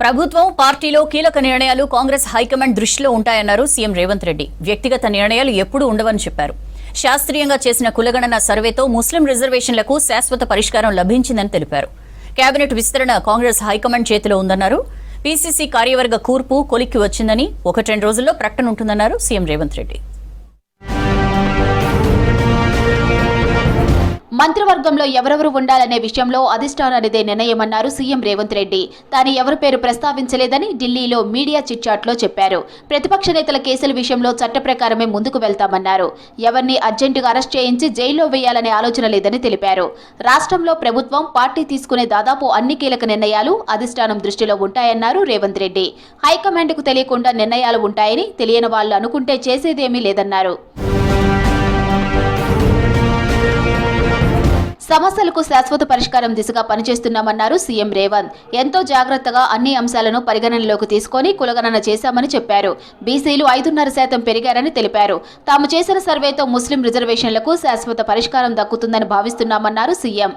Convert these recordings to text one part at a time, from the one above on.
ప్రభుత్వం పార్టీలో కీలక నిర్ణయాలు కాంగ్రెస్ హైకమాండ్ దృష్టిలో ఉంటాయన్నారు సీఎం రేవంత్ రెడ్డి. వ్యక్తిగత నిర్ణయాలు ఎప్పుడూ ఉండవని చెప్పారు. శాస్త్రీయంగా చేసిన కులగణన సర్వేతో ముస్లిం రిజర్వేషన్లకు శాశ్వత పరిష్కారం లభించిందని తెలిపారు. కేబినెట్ విస్తరణ కాంగ్రెస్ హైకమాండ్ చేతిలో ఉందన్నారు. పీసీసీ కార్యవర్గ కూర్పు కొలిక్కి వచ్చిందని 1-2 రోజుల్లో ప్రకటన ఉంటుందన్నారు సీఎం రేవంత్ రెడ్డి. మంత్రివర్గంలో ఎవరెవరు ఉండాలనే విషయంలో అధిష్టానానిదే నిర్ణయమన్నారు సీఎం రేవంత్ రెడ్డి. తాను ఎవరి పేరు ప్రస్తావించలేదని ఢిల్లీలో మీడియా చిట్చాట్లో చెప్పారు. ప్రతిపక్ష నేతల కేసుల విషయంలో చట్ట ప్రకారమే ముందుకు వెళ్తామన్నారు. ఎవరిని అర్జెంటుగా అరెస్ట్ చేయించి జైల్లో వేయాలనే ఆలోచన లేదని తెలిపారు. రాష్ట్రంలో ప్రభుత్వం పార్టీ తీసుకునే దాదాపు అన్ని కీలక నిర్ణయాలు అధిష్టానం దృష్టిలో ఉంటాయన్నారు రేవంత్ రెడ్డి. హైకమాండ్కు తెలియకుండా నిర్ణయాలు ఉంటాయని తెలియని వాళ్లు అనుకుంటే చేసేదేమీ లేదన్నారు. సమస్యలకు శాశ్వత పరిష్కారం దిశగా పనిచేస్తున్నామన్నారు సీఎం రేవంత్. ఎంతో జాగ్రత్తగా అన్ని అంశాలను పరిగణనలోకి తీసుకుని కులగణన చేశామని చెప్పారు. బీసీలు 5.5% పెరిగారని తెలిపారు. తాము చేసిన సర్వేతో ముస్లిం రిజర్వేషన్లకు శాశ్వత పరిష్కారం దక్కుతుందని భావిస్తున్నామన్నారు సీఎం.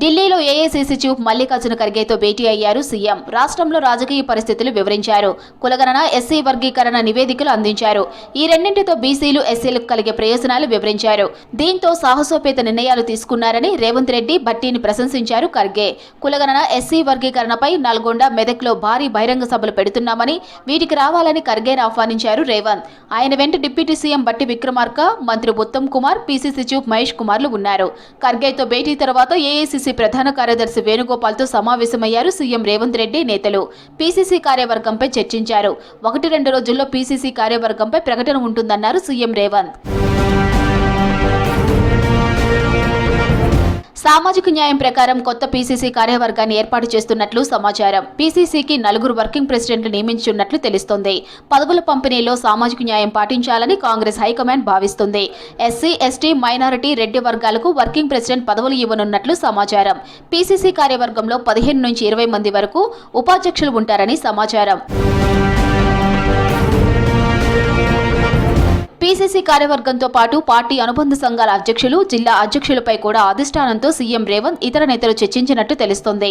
ఢిల్లీలో ఏఐసీసీ చీఫ్ మల్లికార్జున ఖర్గేతో భేటీ అయ్యారు సీఎం. రాష్ట్రంలో రాజకీయ పరిస్థితులు వివరించారు. కులగణన, ఎస్సీ వర్గీకరణ నివేదికలు అందించారు. ఈ రెండింటితో బీసీలు, ఎస్సీలకు కలిగే ప్రయోజనాలు వివరించారు. దీంతో సాహసోపేత నిర్ణయాలు తీసుకున్నారని రేవంత్ రెడ్డి, భట్టీని ప్రశంసించారు ఖర్గే. కులగణన, ఎస్సీ వర్గీకరణపై నల్గొండ, మెదక్లో భారీ బహిరంగ సభలు పెడుతున్నామని, వీటికి రావాలని ఖర్గేను ఆహ్వానించారు రేవంత్. ఆయన వెంట డిప్యూటీ సీఎం బట్టి విక్రమార్క, మంత్రి ఉత్తమ్ కుమార్, పీసీసీ చీఫ్ మహేష్ కుమార్లు ఉన్నారు. ఖర్గేతో భేటీ తర్వాత ఏఐసీసీ ప్రధాన కార్యదర్శి వేణుగోపాల్తో సమావేశమయ్యారు సీఎం రేవంత్ రెడ్డి నేతలు. పీసీసీ కార్యవర్గంపై చర్చించారు. 1-2 రోజుల్లో పీసీసీ కార్యవర్గంపై ప్రకటన ఉంటుందన్నారు సీఎం రేవంత్. సామాజిక న్యాయం ప్రకారం కొత్త పీసీసీ కార్యవర్గాన్ని ఏర్పాటు చేస్తున్నట్లు సమాచారం. పీసీసీకి 4 వర్కింగ్ ప్రెసిడెంట్లు నియమించున్నట్లు తెలుస్తోంది. పదవుల పంపిణీలో సామాజిక న్యాయం పాటించాలని కాంగ్రెస్ హైకమాండ్ భావిస్తుంది. ఎస్సీ, ఎస్టీ, మైనారిటీ, రెడ్డి వర్గాలకు వర్కింగ్ ప్రెసిడెంట్ పదవులు ఇవ్వనున్నట్లు సమాచారం. పీసీసీ కార్యవర్గంలో 15 నుంచి 20 మంది వరకు ఉపాధ్యక్షులు ఉంటారని సమాచారం. పీసీసీ కార్యవర్గంతో పాటు పార్టీ అనుబంధ సంఘాల అధ్యక్షులు, జిల్లా అధ్యక్షులపై కూడా అధిష్టానంతో సీఎం రేవంత్, ఇతర నేతలు చర్చించినట్టు తెలుస్తోంది.